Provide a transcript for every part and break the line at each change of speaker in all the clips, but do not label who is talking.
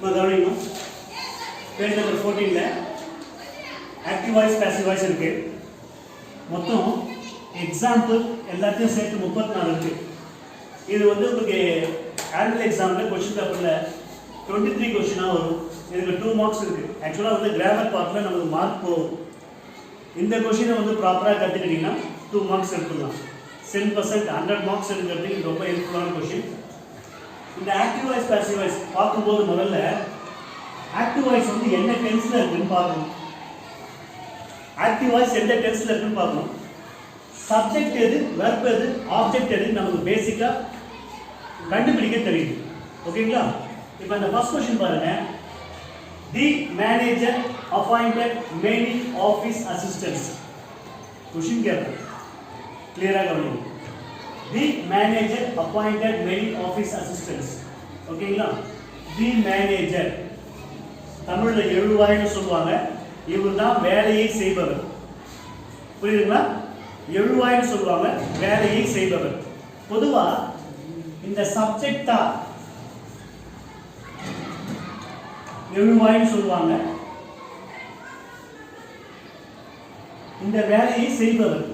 கவனிக்கணும். Page number 14ல active voice passive voice இருக்கு. மொத்தம் எக்ஸாம்பிள் எல்லாத்தையும் சேர்த்து 34 இருக்கு. இது வந்து உங்களுக்கு ஆனுவல் எக்ஸாமில் கொஸ்டின் பேப்பரில் 23 கொஸ்டினாக வரும். இதுக்கு 2 மார்க்ஸ் இருக்குது. ஆக்சுவலாக வந்து கிராமர் பார்ட்டில் நமக்கு மார்க் போகும். இந்த கொஸ்டினை வந்து ப்ராப்பராக கற்றுக்கிட்டிங்கன்னா 2 மார்க்ஸ் எடுத்துக்கலாம். 10% 100 மார்க்ஸ் எடுக்கிறதுக்கு இது ரொம்ப ஹெல்ப்ஃபுல்லான கொஸ்டின். இந்த ஆக்டிவ் வாய்ஸ் பாசிவ் வாய்ஸ் பார்க்கும்போது முதல்ல ஆக்டிவ் வாய்ஸ் வந்து என்ன டென்ஸில் இருக்குன்னு பார்க்கணும். ஆக்டிவ் வாய்ஸ் எந்த டென்ஸில் இருக்குன்னு பார்க்கணும். சப்ஜெக்ட் எது, வெர்ப் எது, ஆப்ஜெக்ட் எது நமக்கு பேசிக்காக கண்டுபிடிக்க தெரியுது. ஓகேங்களா? இப்போ இந்த ஃபர்ஸ்ட் கொஸ்டின் பாருங்க. The manager appointed many office assistants. Question கேட்பேன், கிளியராக கவனிங்க. The manager appointed many office assistants. ஓகேங்களா? தி மேனேஜர் தமிழில் எழுவாய்னு சொல்லுவாங்க. இவர் தான் வேலையை செய்பவர். புரியுதுங்களா? எழுவாய்னு சொல்லுவாங்க, வேலையை செய்பவர். பொதுவா இந்த சப்ஜெக்டா எழுவாய்னு சொல்லுவாங்க. இந்த வேலையை செய்பவர்.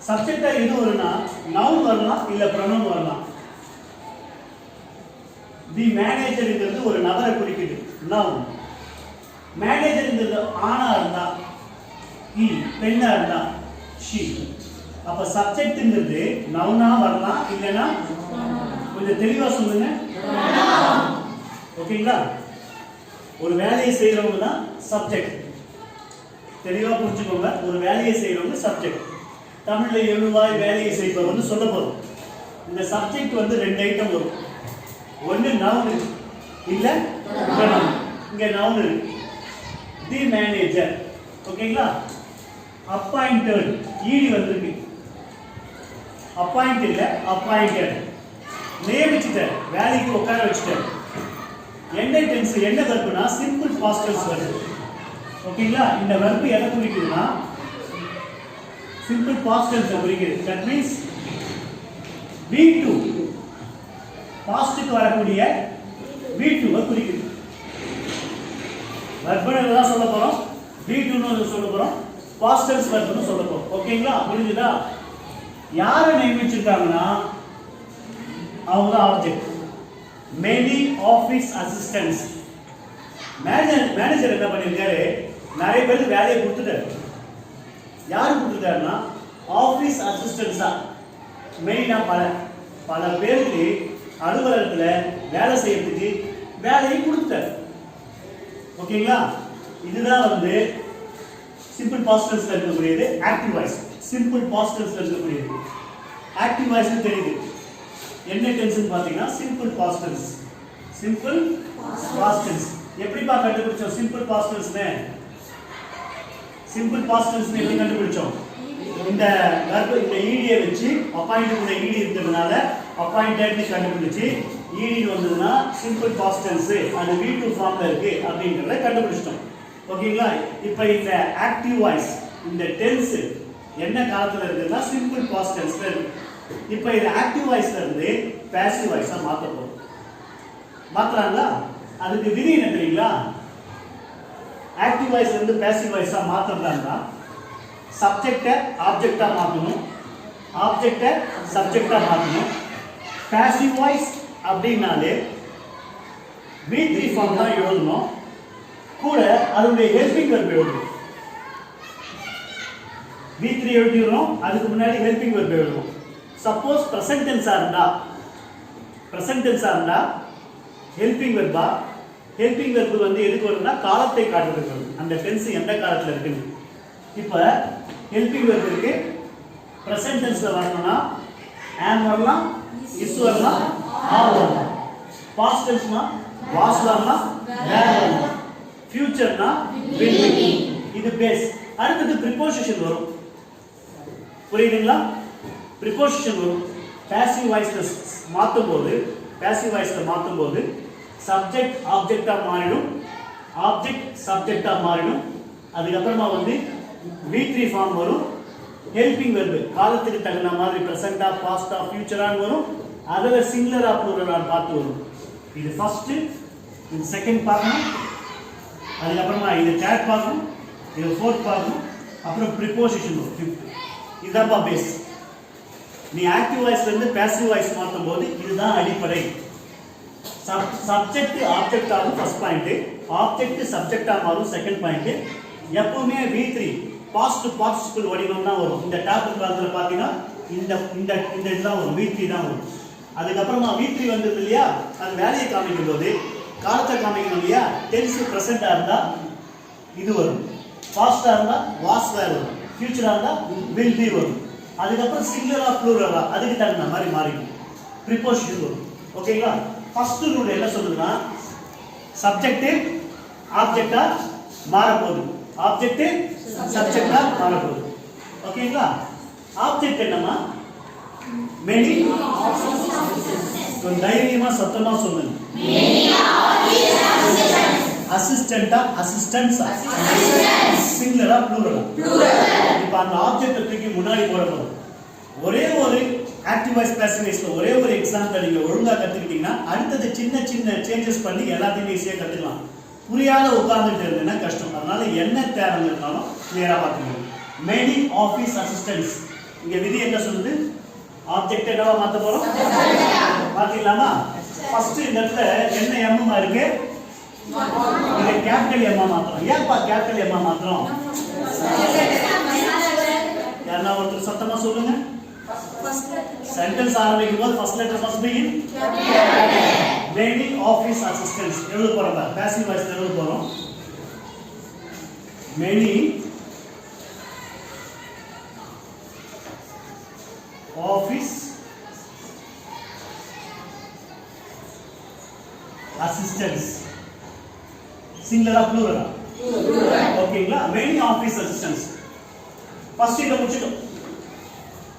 சப்ஜெக்டா எது வரும்னா நவுன் வரலாம், இல்ல ப்ரொனவுன் வரலாம். தி மேனேஜர்ங்கிறது ஒரு நபரை குறிக்குது, நவுன். மேனேஜர்ங்கிறது ஆணா இருந்தா இ, பெண்ணா இருந்தா ஷி. அப்ப சப்ஜெக்ட்ங்கிறது நவுனா வரலாம், இல்லைன்னா கொஞ்சம் தெளிவா சொல்லுங்க. ஓகேங்களா? ஒரு வேலையை செய்யறவங்க தான் சப்ஜெக்ட். தெளிவா புரிஞ்சுக்கோங்க. ஒரு வேலையை செய்யறவங்க சப்ஜெக்ட். தமிழ்ல எழுவாய் வேலையை செய்பவர்னு சொல்ல போறோம். இந்த சப்ஜெக்ட் வந்து 2 ஐட்டம் வரும். ஒன்னு நவுன் இல்ல ப்ரொனவுன். இங்க நவுன் இருக்கு, தி மேனேஜர். ஓகேங்களா? அப்பாயிண்டட் ஈடி வந்திருக்கு. அப்பாயிண்ட் இல்ல, அப்பாயிண்டட். நியமிச்சிட்டார், வேலைக்கு உட்கார வச்சுட்டார். என்ன டென்ஸ், என்ன வெர்ப்னா சிம்பிள் பாஸ்ட் டென்ஸ் வருது. ஓகேங்களா? இந்த வெர்ப் எதை குறிக்குதுன்னா சிம்பிள் பாஸ்ட் டென்ஸ் குறிக்குது. தட் மீன்ஸ் V2 பாஸ்ட்க்கு வரக்கூடிய V2 குறிக்குது. வெர்ப்னு தான் சொல்ல போறோம், V2னு சொல்ல போறோம், பாஸ்ட் டென்ஸ் வெர்ப்னு சொல்ல போறோம். ஓகேங்களா? புரிஞ்சுதா? யாரை நியமிச்சிருக்காங்கன்னா அவங்க தான் object. Many office assistants. Manager என்ன பண்ணிருக்காரு, நிறைய பேருக்கு வேலையை கொடுத்துட்டாரு. யாரு கொடுத்துருக்காருன்னா ஆஃபீஸ் அசிஸ்டன்ஸா. மெயினா பல பேருக்கு அலுவலகத்தில் வேலை செய்யறதுக்கு வேலையை கொடுத்துட்டாரு. ஓகேங்களா? இதுதான் வந்து சிம்பிள் பாஸ்ட் டென்ஸ்ல இருக்கக்கூடியது ஆக்டிவ் வாய்ஸ். சிம்பிள் பாஸ்ட் டென்ஸ்ல இருக்கக்கூடியது ஆக்டிவ் வாய்ஸ்னு தெரியுது. என்ன டென்ஸ்னு பாத்தீங்கன்னா simple past tense. Simple past tense எப்படிப்பா கண்டுபிடிச்சோம்? சிம்பிள் பாஸ்ட் டென்ஸ்னு சிம்பிள் பாஸ்ட் டென்ஸ் எப்படி கண்டுபிடிச்சோம்? இந்த வெர்ப் இந்த ஈடியை வச்சு அப்பாயிண்ட் கூட ஈடி இருக்கிறதுனால அப்பாயிண்டட்னு கண்டுபிடிச்சு ஈடி வந்ததுன்னா சிம்பிள் பாஸ்ட் டென்ஸ், அது V2 ஃபார்ம்ல இருக்கு அப்படிங்கறத கண்டுபிடிச்சிட்டோம். ஓகேங்களா? இப்போ இந்த ஆக்டிவ் வாய்ஸ் இந்த டென்ஸ் என்ன காலத்துல இருக்குன்னா சிம்பிள் பாஸ்ட் டென்ஸ்ல இருக்கு. இப்போ இது ஆக்டிவ் வாய்ஸ்ல இருந்து பாசிவ் வாய்ஸா மாத்த போறோம். மாத்தலாங்களா? அதுக்கு விதி என்ன தெரியுங்களா? ஆக்டிவ் வாய்ஸ்ல இருந்து பாசிவ் வாய்ஸா மாத்தறதா சப்ஜெக்ட்டை ஆப்ஜெக்ட்டா மாத்தணும், ஆப்ஜெக்ட்டை சப்ஜெக்ட்டா மாத்தணும். பாசிவ் வாய்ஸ் அப்படினாலே V3 ஃபார்ம் தான் எழுதணும், கூட அதனுடைய ஹெல்பிங் வெர்ப் எழுதணும். V3 எழுதிறோம், அதுக்கு முன்னாடி ஹெல்பிங் வெர்ப் எழுதணும். சப்போஸ் பிரசன்ட் டென்ஸா இருந்தா ஹெல்பிங் வெர்பா, ஹெல்பிங் வெர்ப் வந்து எதுக்கு வரும்னா காலத்தை காட்டுறதுக்கு வரும். அந்த டென்ஸ் எந்த காலத்துல இருக்குன்னு. இப்போ ஹெல்பிங் வெர்ப் இருக்கு, பிரசன்ட் டென்ஸ்ல வரணும்னா am வரலாம், is வரலாம், are வரலாம். பாஸ்ட் டென்ஸ்னா was வரலாம், were வரலாம். ஃபியூச்சர்னா will be. இது பேஸ். அடுத்து ப்ரிபோசிஷன் வரும். புரியுதுங்களா? ப்ரிபோசிஷன் வரும். பாசிவ் வாய்ஸ்ல மாத்தும்போது சப்ஜெக்ட் ஆப்ஜெக்ட்டா மாறிடும், ஆப்ஜெக்ட் சப்ஜெக்ட்டா மாறிடும். அதுக்கு அப்புறமா வந்து V3 ஃபார்ம் வரும், ஹெல்பிங் வெர்பு காலத்துக்கு தகுந்த மாதிரி பிரசன்டா பாஸ்டா ஃபியூச்சரான்னு வரும். அதில் சிங்குலரா ப்ளூரலா பார்த்து வரும். இது ஃபர்ஸ்ட், இது செகண்ட் பார்க்கணும், அதுக்கப்புறமா இது தேர்ட் பார்க்கணும், இது ஃபோர்த் பார்க்கணும், அப்புறம் ப்ரிப்போசிஷன் வரும் ஃபிஃப்த். இதுதான்ப்பா பேஸ். நீ ஆக்டிவ் வாய்ஸ்லேருந்து பேசிவ் வாய்ஸ் மாற்றும் போது இதுதான் அடிப்படை. சப்ஜெக்ட் ஆப்ஜெக்ட் ஆகும் ஃபர்ஸ்ட் பாயிண்ட், ஆப்ஜெக்ட் சப்ஜெக்டாக மாறும் செகண்ட் பாயிண்ட். எப்பவுமே V3 பாஸ்ட் பார்ட்டிசிபிள் வடிவம் தான் வரும். இந்த டாபிக் காலத்தில் பார்த்தீங்கன்னா இந்த இந்த இந்த இதுதான் வரும், V3 தான் வரும். அதுக்கப்புறமா V3 வந்தது இல்லையா, அது வேலையை காமிக்கும் போது காலத்தை காமிக்கணும் இல்லையா. டென்ஸ் ப்ரெசென்ட்டாக இருந்தால் இது வரும், பாஸ்டாக இருந்தால் வாஸ் வேர் வரும், ஃபியூச்சராக இருந்தால் வில் பி வரும். அதுக்கப்புறம் சிங்குலரா ப்ளூரலா அதுக்கு தகுந்த மாதிரி மாறிடும், ப்ரிப்போசிஷன் வரும். ஓகேங்களா. ஃபர்ஸ்ட் ரூல் என்ன சொல்லுதுன்னா, சப்ஜெக்ட் ஆப்ஜெக்டா மாறப்போகுது, ஆப்ஜெக்ட் சப்ஜெக்டா மாறப்போகுது. ஓகேங்களா. ஆப்ஜெக்ட் என்னமா, மெனி. தைரியமா சத்தமா சொல்லுங்க. அசிஸ்டண்டா அசிஸ்டன்ஸா, சிங்குலரா ப்ளூரலா. இப்போ அந்த ஆப்ஜெக்ட் தூக்கி முன்னாடி போட போறோம். ஒரே ஒரு ஆக்டிவ் வாய்ஸ் பாசிவ் வாய்ஸ்ல ஒரே ஒரு எக்ஸாம்பிள் நீங்க ஒழுங்கா கத்துக்கிட்டீங்கன்னா அடுத்தது சின்ன சின்ன சேஞ்சஸ் பண்ணி எல்லாத்தையும் ஈஸியா கத்துக்கலாம். புரியாத உட்கார்ந்துட்டு இருந்தேன்னா கஷ்டம். அதனால என்ன தேவை இருந்தாலும் கிளியரா பார்த்துக்கணும். Many office assistance. இங்க விதி என்ன சொல்லுது, ஆப்ஜெக்ட் என்னவா மாத்த போறோம், மாத்திடலாமா. ஃபர்ஸ்ட் இந்த இடத்துல என்ன எம்மா இருக்கு, இதை கேபிட்டல் எம்மா மாத்திரம். ஏன்பா கேபிட்டல் எம்மா மாத்திரம், யாரா ஒருத்தர் சத்தமா சொல்லுங்க. சென்டென்ஸ் ஆரம்பிக்கும் போது first letter must be in many office assistance எழுத போறோம். பாசிவ் வாய்ஸ் எழுத போறோம். மெனி ஆஃபீஸ் அசிஸ்டன்ஸ், சிங்குலரா ப்ளூரலா, ஓகேங்களா. மெனி ஆஃபீஸ் அசிஸ்டன்ஸ் ஃபர்ஸ்ட் இத முடிச்சிட்டோம்.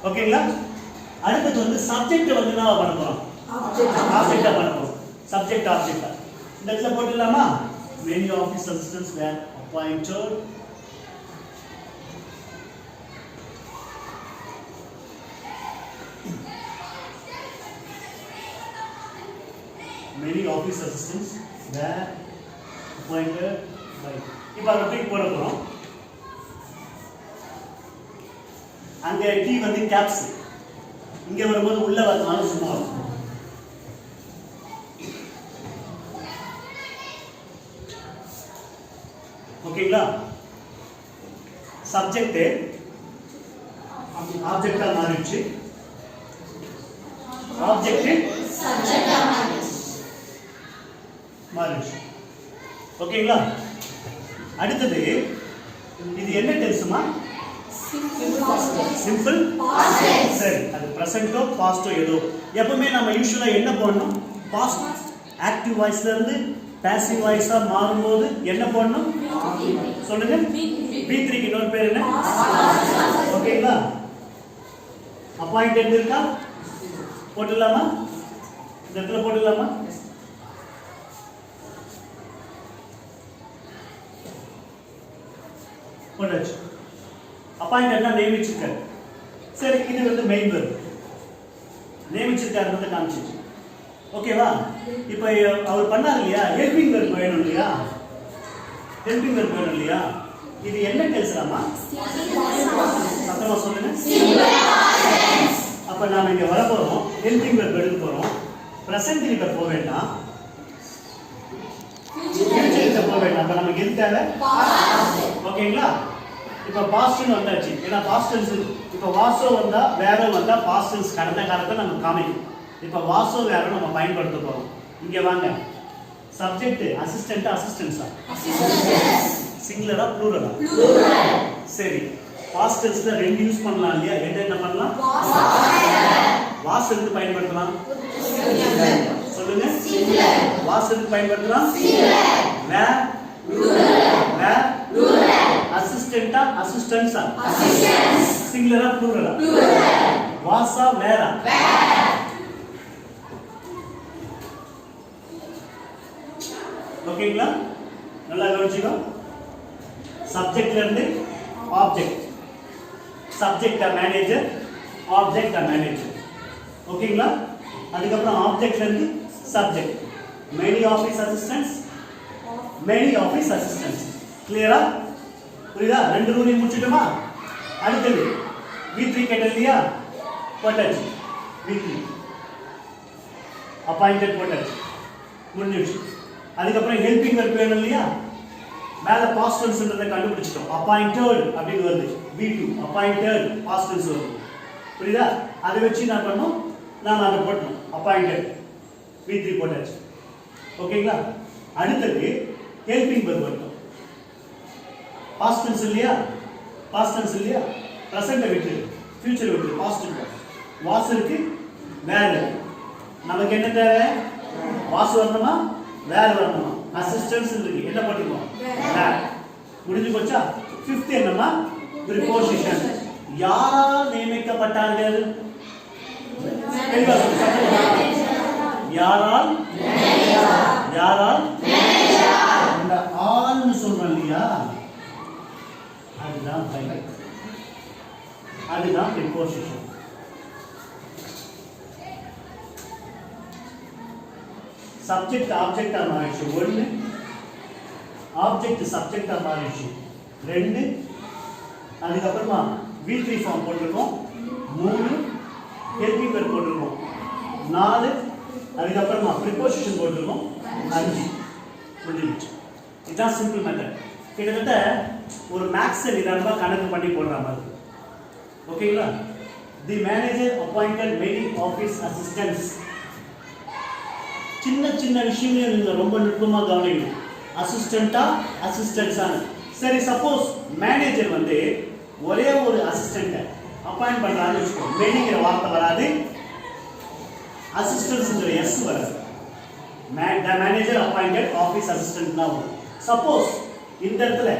ஓகேங்களா. அடுத்து வந்து சப்ஜெக்ட் வந்து என்ன பண்ண போறோம், ஆப்ஜெக்ட்டா பண்ண போறோம். சப்ஜெக்ட் ஆப்ஜெக்ட்டா இந்த இடத்துல போட்டுடலாமா. Many office assistants were appointed many office assistants were appointed by. இப்போ அதை தூக்கி போட போறோம். அங்க டி வந்து கேப்ஸ், இங்க வரும்போது உள்ள வரனால சும்மா வரும். ஓகேங்களா. சப்ஜெக்ட் ஆப்ஜெக்டா மாறிடுச்சு, ஆப்ஜெக்ட் சப்ஜெக்டா மாறிடுச்சு. ஓகேங்களா. அடுத்தது இது என்ன டென்ஸ்மா, சிம்பிள் பாஸ்ட் டென்ஸ். சரி, அது பிரசன்ட்டோ பாஸ்டோ ஏதோ. எப்பவுமே நம்ம யூசுவலா என்ன போடணும், பாஸ்ட் ஆக்டிவ் வாய்ஸ்ல இருந்து பாசிவ் வாய்ஸா மாறும்போது என்ன போடணும் சொல்லுங்க. V3 க்கு இன்னொரு பேர் என்ன, ஓகேங்களா. அப்பாயிண்டட் இருக்கா, போட்டுடலாமா, இந்த இடத்துல போட்டுடலாமா. போட்டாச்சு. அப்பாயிண்டட்னா நியமிச்சிருக்காரு. சரி, இது வந்து மெயின் வெர்ப். நியமிச்சிருக்காரு வந்து காமிச்சிச்சு. ஓகேவா. இப்போ அவர் பண்ணாரு இல்லையா, ஹெல்பிங் வெர்ப் வேணும் இல்லையா, ஹெல்பிங் வெர்ப் வேணும் இல்லையா. இது என்ன டென்ஸ்லாமா, சத்தமா சொல்லுங்க. அப்ப நாம இங்க வர போறோம், ஹெல்பிங் வெர்ப் எடுக்க போறோம். பிரசன்ட் கிட்ட போக வேண்டாம், ஃபியூச்சர் கிட்ட போக வேண்டாம். அப்ப நமக்கு எது தேவை, ஓகேங்களா. இப்போ பாஸ்ட்னு வந்தாச்சு. ஏன்னா பாஸ்ட் டென்ஸ் இப்போ வாசோ வந்தா வேரோ வந்தா பாஸ்ட் டென்ஸ் கடந்த காலத்தை நம்ம காமிக்கும். இப்போ வாசோ வேரோ நம்ம பயன்படுத்த போறோம். இங்க வாங்க. சப்ஜெக்ட் அசிஸ்டன்ட் அசிஸ்டன்ஸா, சிங்குலரா ப்ளூரலா, சரி. பாஸ்ட் டென்ஸ்ல ரெண்டு யூஸ் பண்ணலாம் இல்லையா. என்ன பண்ணலாம், வாஸ் எடுத்து பயன்படுத்தலாம், சொல்லுங்க. வாஸ் எடுத்து பயன்படுத்தலாம், வேர் வேர் அசிஸ்டன்ட்டா அசிஸ்டன்ஸா, சிங்குலரா ப்ளூரலா, வாஸா வேரா. ஓகேங்களா. நல்லா கவனிச்சுக்கோ. சப்ஜெக்ட்ல இருந்து object, subject manager, object manager. ஓகேங்களா? அதுக்கப்புறம் ஆப்ஜெக்ட்ல இருந்து subject. Many office assistants, many office assistants. கிளியரா? புரியுதா? ரெண்டு ரூலையும் முடிச்சிட்டோமா? அடுத்தது V3 கேட்டது இல்லையா? போட்டாச்சு. V3 அப்பாயிண்டட் போட்டாச்சு, முடிஞ்சிடுச்சு. அதுக்கப்புறம் ஹெல்பிங் ஒர்க் வேணும் இல்லையா? மேல பாஸ்ட் டென்ஸ்ன்றதை கண்டுபிடிச்சிட்டோம். அப்பாயிண்டட் அப்படின்னு வருது. V2 அப்பாயிண்டட் பாஸ்ட் டென்ஸ் வருது. புரியுதா? அதை வச்சு என்ன பண்ணணும்? நாம அதை போட்டோம். அப்பாயிண்டட் V3 போட்டாச்சு. ஓகேங்களா? அடுத்தது ஹெல்பிங் ஒர்க் வரட்டும். பாஸ்ட் டென்ஸ் இல்லையா? பாஸ்ட் டென்ஸ் இல்லையா? பிரசன்ட் விட்டு ஃபியூச்சர் விட்டு பாஸ்ட் இருக்கு. வாஸ் இருக்கு, வேர் இருக்கு. நமக்கு என்ன தேவை? வாஸ் வரணுமா, வேர் வரணுமா? அசிஸ்டன்ஸ் இருக்கு, என்ன பண்ணிக்குவோம்? வேர். முடிஞ்சு போச்சா? ஃபிஃப்த் என்னமா? ப்ரிபோசிஷன். யாரால் நியமிக்கப்பட்டார்கள்? யாரால்? யாரால்? இந்த ஆள்னு சொல்றோம் இல்லையா? அதுதான் ஹைலைட். அதுதான் ப்ரிபோசிஷன். சப்ஜெக்ட் ஆப்ஜெக்டா மாறிடுச்சு 1, ஆப்ஜெக்ட் சப்ஜெக்டா மாறிடுச்சு 2, அதுக்கப்புறமா V3 ஃபார்ம் போட்டிருக்கோம் 3, ஹெல்பிங் வெர்ப் போட்டிருக்கோம் 4, அதுக்கப்புறமா ப்ரிபோசிஷன் போட்டிருக்கோம் 5. முடிஞ்சிடுச்சு. இதுதான் சிம்பிள் மெத்தட். கிட்டத்தட்ட ஒரு மேக்ஸ் நிதானமாக கணக்கு பண்ணி போடுற மாதிரி. ஓகேங்களா? The manager appointed many office assistants. சின்ன சின்ன விஷயங்களையும் நீங்கள் ரொம்ப நுட்பமாக கவனிக்கணும். அசிஸ்டண்டா, அசிஸ்டன்ஸானு. சரி, சப்போஸ் மேனேஜர் வந்து ஒரே ஒரு அசிஸ்டண்ட்டை அப்பாயிண்ட் பண்ணுறான்னு வச்சுக்கோ. மெனிங்கிற வார்த்தை வராது, அசிஸ்டன்ஸ்ங்கிற எஸ் வராது. The manager appointed office assistant தான் வரும். சப்போஸ் இந்த இடத்துல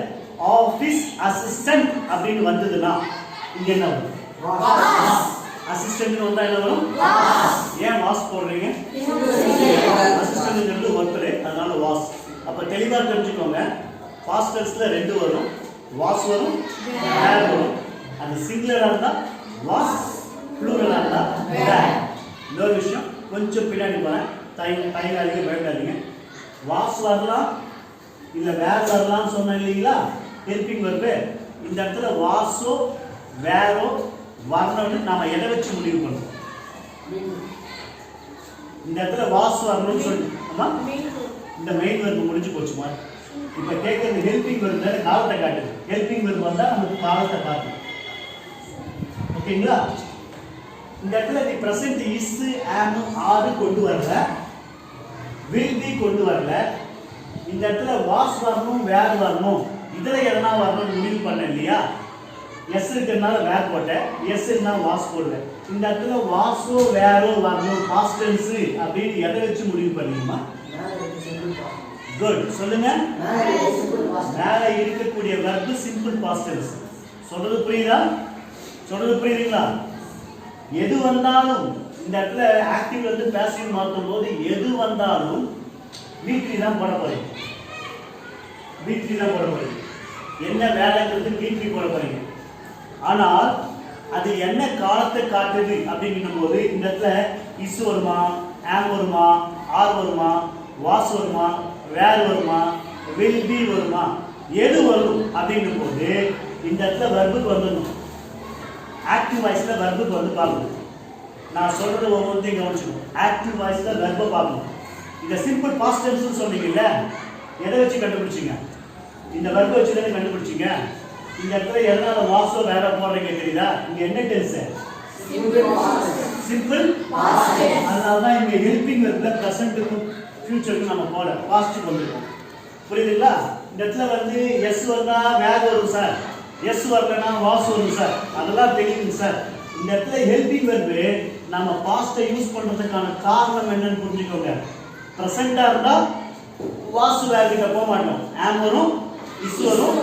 ஆஃபீஸ் அசிஸ்டன்ட் அப்படின்னு வந்ததுன்னா இங்க என்ன வரும்? அசிஸ்டன்ட் வந்தா என்ன வரும்? ஏன் வாஸ் போடுறீங்க? அசிஸ்டன்ட்ங்கிறது ஒருத்தர், அதனால வாஸ். அப்ப தெளிவா தெரிஞ்சுக்கோங்க. பாஸ்ட் டென்ஸ்ல 2 வரும், வாஸ் வரும், வேர் வரும். அது சிங்குலரா இருந்தா வாஸ், ப்ளூரலா இருந்தா வேர். இன்னொரு விஷயம் கொஞ்சம் பின்னாடி போறேன், தயங்காதீங்க, பயப்படாதீங்க. வாஸ் வரலாம் இல்ல வேர் வரலாம்னு சொன்னேன் இல்லைங்களா? Helping verb. இந்த இடத்துல வாஸோ வேரோ வரணும்னு நாம எதை வச்சு முடிவு பண்ணுவோம்? இந்த இடத்துல வாஸ் வரணும்னு சொல்லி ஆமா, இந்த மெயின் வெர்பு முடிஞ்சு போச்சுமா? இப்ப கேட்கறது ஹெல்பிங் வெர்பு தானே, காலத்தை காட்டுது. ஹெல்பிங் வெர்பு வந்தா நமக்கு காலத்தை காட்டும். ஓகேங்களா? இந்த இடத்துல நீ பிரசன்ட் இஸ், ஆம், ஆர் கொண்டு வரல, வில் பி கொண்டு வரல. இந்த இடத்துல வாஸ் வரணும், வேர் வரணும், இதுல எதனா வரணும் முடிவு பண்ண இல்லையா? எஸ் இருக்கிறதுனால வேர் போட்டேன், எஸ் இருந்தா வாஸ் போடுவேன். இந்த இடத்துல வாஸோ வேரோ வரணும் பாஸ்ட் டென்ஸ் அப்படின்னு எதை வச்சு முடிவு பண்ணீங்கம்மா? குட், சொல்லுங்க. மேல இருக்கக்கூடிய வெர்பு சிம்பிள் பாஸ்ட் டென்ஸ். சொல்றது புரியுதா? சொல்றது புரியுதுங்களா? எது வந்தாலும் இந்த இடத்துல ஆக்டிவ்ல இருந்து பாசிவ் மாற்றும் போது எது வந்தாலும் V3 தான் போட போறீங்க. V3 தான் போட போறீங்க. என்ன வேலைங்கிறது V3 போட போறீங்க. ஆனால் அது என்ன காலத்தை காட்டுது அப்படிங்கும் போது இந்த இடத்துல இஸ் வருமா, ஆம் வருமா, ஆர் வருமா, வாஸ் வருமா, வேர் வருமா, வில் பி வருமா, எது வரும் அப்படிங்கும் போது இந்த இடத்துல வெர்புக்கு வந்துடணும். ஆக்டிவ் வாய்ஸ்ல வெர்புக்கு வந்து பார்க்கணும். நான் சொல்றது ஒவ்வொன்றையும் கவனிச்சுக்கணும். ஆக்டிவ் வாய்ஸ்ல வெர்பை பார்க்கணும். இந்த சிம்பிள் பாஸ்ட் டென்ஸ் சொன்னீங்கல்ல, எதை வச்சு கண்டுபிடிச்சீங்க? இந்த வெர்பை வச்சு தானே கண்டுபிடிச்சீங்க. இந்த இடத்துல எதனால வாஸோ வேற போடுறீங்க தெரியுதா? இங்க என்ன டென்ஸ்? Simple past tense. அதனால தான் இங்க ஹெல்பிங் வெர்ப்ல பிரசன்ட்க்கும் ஃபியூச்சருக்கும் நம்ம போட பாஸ்ட் கொண்டுறோம். புரியுதுங்களா? இந்த இடத்துல வந்து எஸ் வந்தா வேர் வரும் சார், எஸ் வரலனா வாஸ் வரும் சார், அதெல்லாம் தெரியுங்க சார். இந்த இடத்துல ஹெல்பிங் வெர்பு நம்ம பாஸ்ட்டை யூஸ் பண்றதுக்கான காரணம் என்னன்னு புரிஞ்சுக்கோங்க. பிரசன்டா இருந்தா வாஸ் வேர் கிட்ட போக மாட்டோம், ஆம் வரும், இஸ் வரும்,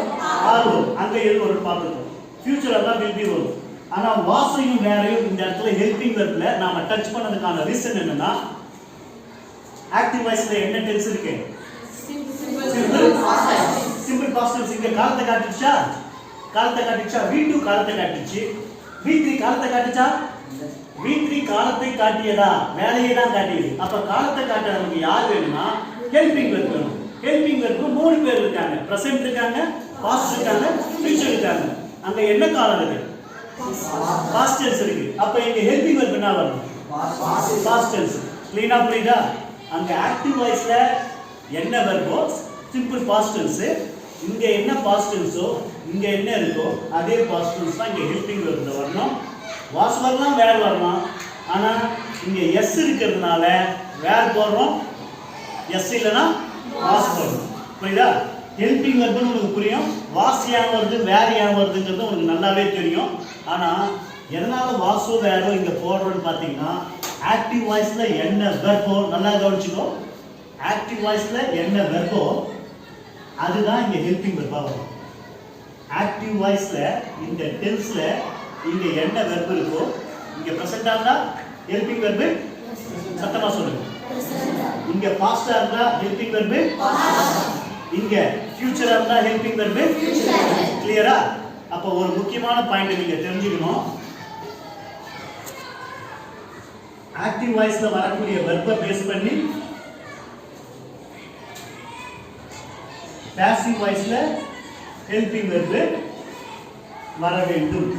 ஆர் வரும், அங்க எது வரும் பார்த்துட்டோம். ஃபியூச்சர்ல தான் வில் பி வரும். ஆனா வாஸையும் வேறையும் இந்த இடத்துல ஹெல்பிங் வெர்ப்ல நாம டச் பண்ணதுக்கான ரீசன் என்னன்னா, ஆக்டிவ் வாய்ஸ்ல என்ன டென்ஸ் இருக்கு? Simple past tense. இங்க காலத்தை காட்டுச்சா? காலத்தை காட்டுச்சா? V2 காலத்தை காட்டுச்சு. V3 காலத்தை காட்டுச்சா? V3 காலத்தை காட்டியதா? வேலையை தான் காட்டியது. அப்ப காலத்தை காட்ட நமக்கு யார் வேணும்னா ஹெல்பிங் வெர்ப் வேணும். ஹெல்பிங் வெர்ப் 3 பேர் இருக்காங்க. பிரசன்ட் இருக்காங்க, பாஸ்ட் இருக்காங்க, ஃபியூச்சர் இருக்காங்க. அங்க என்ன காலம் இருக்கு? பாஸ்ட் டென்ஸ் இருக்கு. அப்ப இங்க ஹெல்பிங் வெர்ப் என்ன வரணும்? Past tense. க்ளீனா புரியுதா? அங்க ஆக்டிவ் வாய்ஸ்ல என்ன வெர்போ சிம்பிள் பாஸ்ட் டென்ஸ், இங்க என்ன பாஸ்ட் டென்ஸோ இங்க என்ன இருக்கோ அதே பாஸ்ட் டென்ஸ் தான் இங்க ஹெல்பிங் வெர்ப்ல வரணும். வாஸ் வரலாம், வேர் வரலாம். ஆனா இங்க எஸ் இருக்கிறதுனால வேர் போடுறோம், எஸ் இல்லனா வாஸ் போடுறோம். புரியுதா? ஹெல்பிங் வெர்ப்னு உங்களுக்கு புரியும். வாஸ் ஏன் வருது, வேர் ஏன் வருதுங்கிறது உங்களுக்கு நல்லாவே தெரியும். ஆனா எதனால வாசோ வேரோ இங்க போடுறோம்னு பாத்தீங்கன்னா ஆக்டிவ் வாய்ஸ்ல என்ன வெர்போ நல்லா கவனிச்சுக்கோ. ஆக்டிவ் வாய்ஸ்ல என்ன வெர்போ அதுதான் இங்க ஹெல்பிங் வெர்பா வரும். ஆக்டிவ் வாய்ஸ்ல இந்த டென்ஸ்ல இங்க என்ன வெர்ப் இருக்கோ இங்க பிரசன்டா இருந்தா ஹெல்பிங் வெர்ப் சத்தமா சொல்லுங்க. இங்க பாஸ்டா இருந்தா ஹெல்பிங் வெர்ப், இங்க ஃபியூச்சரா இருந்தா ஹெல்பிங் வெர்ப். கிளியரா? அப்ப ஒரு முக்கியமான பாயிண்ட் நீங்க தெரிஞ்சுக்கணும். ஆக்டிவ் வாய்ஸ்ல வரக்கூடிய வெர்பை பேஸ் பண்ணி பாசிவ் வாய்ஸ்ல ஹெல்பிங் வெர்ப் வர வேண்டும்.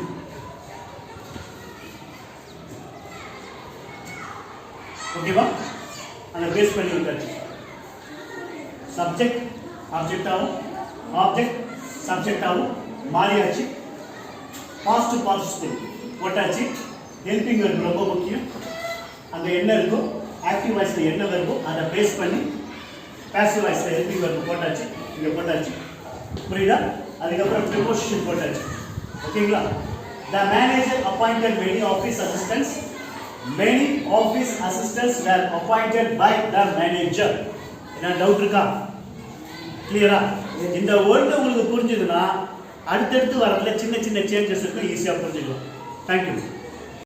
ஓகேவா? அந்த பேஸ் பண்ணி விட்டாச்சு. சப்ஜெக்ட் ஆப்ஜெக்ட் ஆகும், ஆப்ஜெக்ட் சப்ஜெக்ட் ஆகும், மாறியாச்சு. பாஸ்ட் பார்ட்டிசிபிள் போட்டாச்சு. ஹெல்பிங் வெர்ப் ரொம்ப முக்கியம். அங்க என்ன இருக்கோ ஆக்டிவ் வாய்ஸ்ல என்ன வெர்போ அதை பேஸ் பண்ணி பாசிவ் வாய்ஸ்ல ஹெல்பிங் வெர்ப் போட்டாச்சு, இங்க போட்டாச்சு. புரியுதா? அதுக்கப்புறம் ப்ரிபோசிஷன் போட்டாச்சு. ஓகேங்களா? The manager appointed many office assistants. Many office assistants were appointed by the manager. என்ன டவுட் இருக்கா? கிளியரா? இந்த வேர்ட் உங்களுக்கு புரிஞ்சதுன்னா அடுத்தடுத்து வரதுல சின்ன சின்ன சேஞ்சஸ் இருக்கு, ஈஸியா புரிஞ்சுக்கலாம். Thank you.